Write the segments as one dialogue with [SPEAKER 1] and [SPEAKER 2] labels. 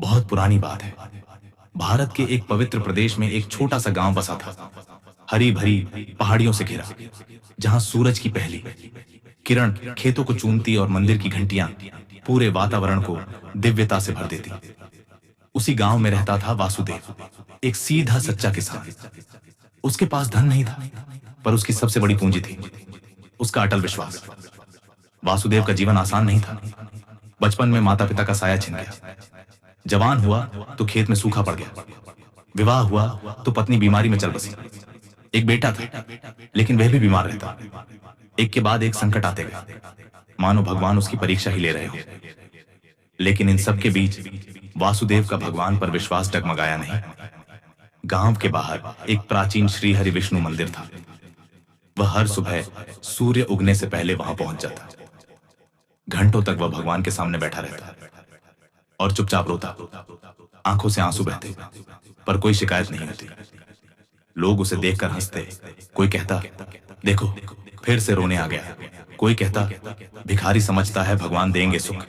[SPEAKER 1] बहुत पुरानी बात है। भारत के एक पवित्र प्रदेश में एक छोटा सा गांव बसा था, हरी भरी पहाड़ियों से घिरा, जहां सूरज की पहली किरण खेतों को चूमती और मंदिर की घंटियां पूरे वातावरण को दिव्यता से भर देती। उसी गांव में रहता था वासुदेव, एक सीधा सच्चा किसान। उसके पास धन नहीं था, पर उसकी सबसे बड़ी पूंजी थी उसका अटल विश्वास। वासुदेव का जीवन आसान नहीं था। बचपन में माता पिता का साया छिन गया, जवान हुआ तो खेत में सूखा पड़ गया, विवाह हुआ तो पत्नी बीमारी में चल बसी। एक बेटा था, लेकिन वह भी बीमार रहता। एक के बाद एक संकट आते गए, मानो भगवान उसकी परीक्षा ही ले रहे हो। लेकिन इन सब के बीच वासुदेव का भगवान पर विश्वास डगमगाया नहीं। गांव के बाहर एक प्राचीन श्री हरि विष्णु मंदिर था। वह हर सुबह सूर्य उगने से पहले वहां पहुंच जाता। घंटों तक वह भगवान के सामने बैठा रहता और चुपचाप रोता। आंखों से आंसू बहते, पर कोई शिकायत नहीं होती। लोग उसे देखकर हंसते। कोई कहता, देखो फिर से रोने आ गया। कोई कहता, भिखारी समझता है भगवान देंगे सुख।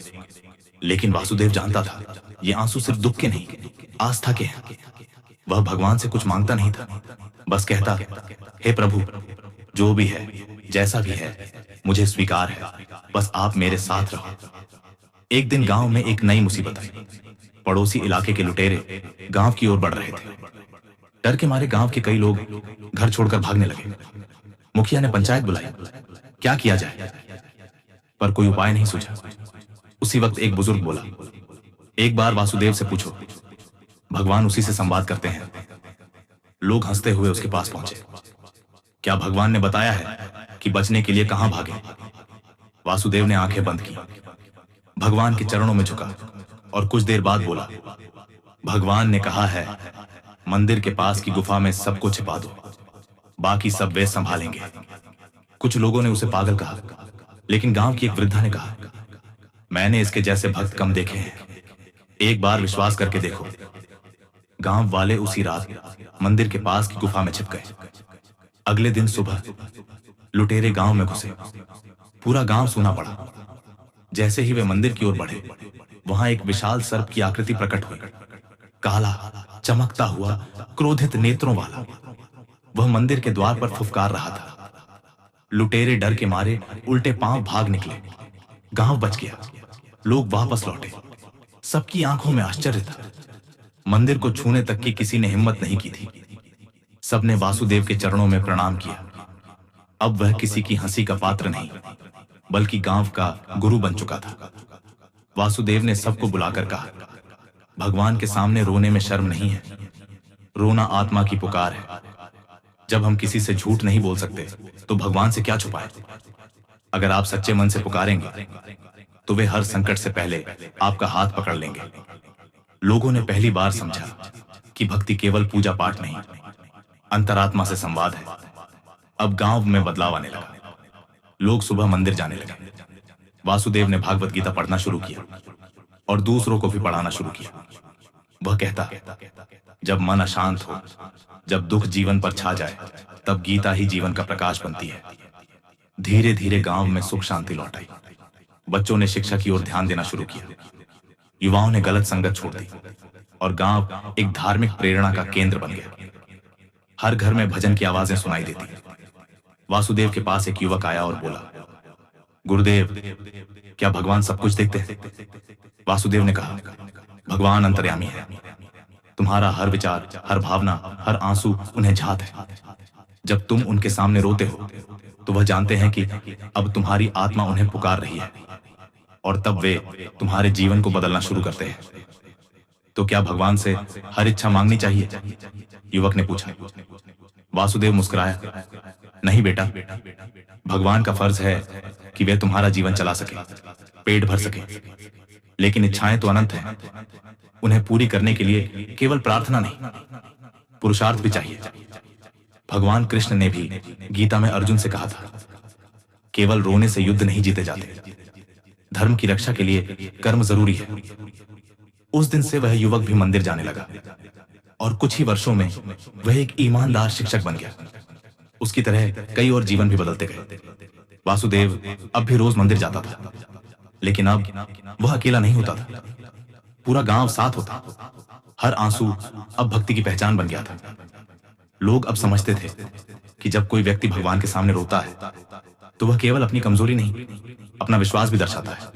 [SPEAKER 1] लेकिन वासुदेव जानता था, ये आंसू सिर्फ दुख के नहीं, आस्था के हैं। वह भगवान से कुछ मांगता नहीं था, बस कहता, हे प्रभु, जो भी है, जैसा भी है, मुझे स्वीकार है, बस आप मेरे साथ रहो। एक दिन गांव में एक नई मुसीबत आई। पड़ोसी इलाके के लुटेरे गांव की ओर बढ़ रहे थे। डर के मारे गांव के कई लोग घर छोड़कर भागने लगे। मुखिया ने पंचायत बुलाई, क्या किया जाए, पर कोई उपाय नहीं सूझा। उसी वक्त एक बुजुर्ग बोला, एक बार वासुदेव से पूछो, भगवान उसी से संवाद करते हैं। लोग हंसते हुए उसके पास पहुंचे। क्या भगवान ने बताया है कि बचने के लिए कहां भागे? वासुदेव ने आंखें बंद की, भगवान के चरणों में झुका और कुछ देर बाद बोला, भगवान ने कहा है, मंदिर के पास की गुफा में सबको छिपा दो, बाकी सब वे संभालेंगे। कुछ लोगों ने उसे पागल कहा, लेकिन गांव की एक वृद्धा ने कहा, मैंने इसके जैसे भक्त कम देखे हैं, एक बार विश्वास करके देखो। गांव वाले उसी रात मंदिर के पास की गुफा में छिप गए। अगले दिन सुबह लुटेरे गांव में घुसे। पूरा गांव सूना पड़ा। जैसे ही वे मंदिर की ओर बढ़े, वहां एक विशाल सर्प की आकृति प्रकट हुई, काला, चमकता हुआ, क्रोधित नेत्रों वाला। वह मंदिर के द्वार पर फुफकार रहा था। लुटेरे डर के मारे उल्टे पांव भाग निकले। गांव बच गया। लोग वापस लौटे। सबकी आंखों में आश्चर्य था। मंदिर को छूने तक की किसी ने हिम्मत नहीं की थी। सबने वासुदेव के चरणों में प्रणाम किया। अब वह किसी की हंसी का पात्र नहीं, बल्कि गांव का गुरु बन चुका था। वासुदेव ने सबको बुलाकर कहा, भगवान के सामने रोने में शर्म नहीं है। रोना आत्मा की पुकार है। जब हम किसी से झूठ नहीं बोल सकते, तो भगवान से क्या छुपाए? अगर आप सच्चे मन से पुकारेंगे, तो वे हर संकट से पहले आपका हाथ पकड़ लेंगे। लोगों ने पहली बार समझा कि भक्ति केवल पूजा पाठ नहीं, अंतरात्मा से संवाद है। अब गांव में बदलाव आने लगा। लोग सुबह मंदिर जाने लगे। वासुदेव ने भागवत गीता पढ़ना शुरू किया और दूसरों को भी पढ़ाना शुरू किया। वह कहता, जब मन अशांत हो, जब दुख जीवन पर छा जाए, तब गीता ही जीवन का प्रकाश बनती है। धीरे धीरे गांव में सुख शांति लौट आई। बच्चों ने शिक्षा की ओर ध्यान देना शुरू किया। युवाओं ने गलत संगत छोड़ दी और गांव एक धार्मिक प्रेरणा का केंद्र बन गया। हर घर में भजन की आवाजें सुनाई देती। वासुदेव के पास एक युवक आया और बोला, गुरुदेव, क्या भगवान सब कुछ देखते हैं? वासुदेव ने कहा, भगवान अंतर्यामी है। तुम्हारा हर विचार, हर भावना, हर आंसू उन्हें झात है। जब तुम उनके सामने रोते हो, तो वह जानते हैं कि अब तुम्हारी आत्मा उन्हें पुकार रही है, और तब वे तुम्हारे जीवन को बदलना शुरू करते हैं। तो क्या भगवान से हर इच्छा मांगनी चाहिए? युवक ने पूछा। वासुदेव मुस्कुराया, नहीं बेटा, भगवान का फर्ज है कि वे तुम्हारा जीवन चला सके, पेट भर सके। लेकिन इच्छाएं तो अनंत हैं। उन्हें पूरी करने के लिए केवल प्रार्थना नहीं, पुरुषार्थ भी चाहिए। भगवान कृष्ण ने भी गीता में अर्जुन से कहा था, केवल रोने से युद्ध नहीं जीते जाते। धर्म की रक्षा के लिए कर्म जरूरी है। उस दिन से वह युवक भी मंदिर जाने लगा और कुछ ही वर्षों में वह एक ईमानदार शिक्षक बन गया। उसकी तरह कई और जीवन भी बदलते गए। वासुदेव अब भी रोज मंदिर जाता था, लेकिन अब वह अकेला नहीं होता था। पूरा गांव साथ होता। हर आंसू अब भक्ति की पहचान बन गया था। लोग अब समझते थे कि जब कोई व्यक्ति भगवान के सामने रोता है तो वह केवल अपनी कमजोरी नहीं, अपना विश्वास भी दर्शाता है।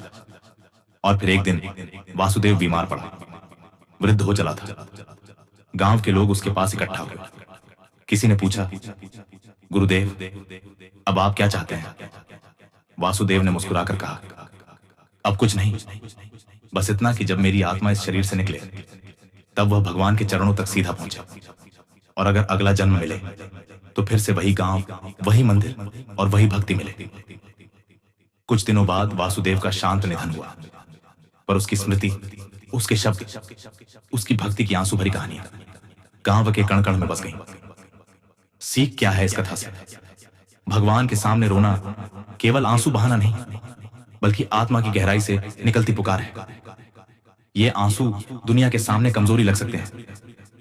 [SPEAKER 1] और फिर एक दिन वासुदेव बीमार पड़ा, वृद्ध हो चला था। गांव के लोग उसके पास इकट्ठा हुए। किसी ने पूछा, गुरुदेव, अब आप क्या चाहते हैं? वासुदेव ने मुस्कुराकर कहा, अब कुछ नहीं, बस इतना कि जब मेरी आत्मा इस शरीर से निकले तब वह भगवान के चरणों तक सीधा पहुंचे। और अगर अगला जन्म मिले तो फिर से वही गांव, वही मंदिर और वही भक्ति मिले। कुछ दिनों बाद वासुदेव का शांत निधन हुआ, पर उसकी स्मृति, उसके शब्द, उसकी भक्ति की आंसू भरी कहानियां गांव के कण कण में बस गईं। सीख क्या है इस कथा से? भगवान के सामने रोना केवल आंसू बहाना नहीं, बल्कि आत्मा की गहराई से निकलती पुकार है। ये आंसू दुनिया के सामने कमजोरी लग सकते हैं,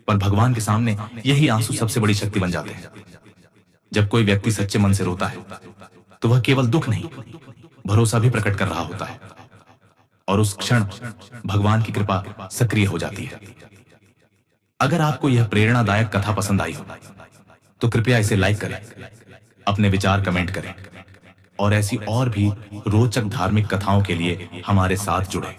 [SPEAKER 1] पर भगवान के सामने यही आंसू सबसे बड़ी शक्ति बन जाते हैं। जब कोई व्यक्ति सच्चे मन से रोता है तो वह केवल दुख नहीं, भरोसा भी प्रकट कर रहा होता है, और उस क्षण भगवान की कृपा सक्रिय हो जाती है। अगर आपको यह प्रेरणादायक कथा पसंद आई हो तो कृपया इसे लाइक करें, अपने विचार कमेंट करें, और ऐसी और भी रोचक धार्मिक कथाओं के लिए हमारे साथ जुड़ें।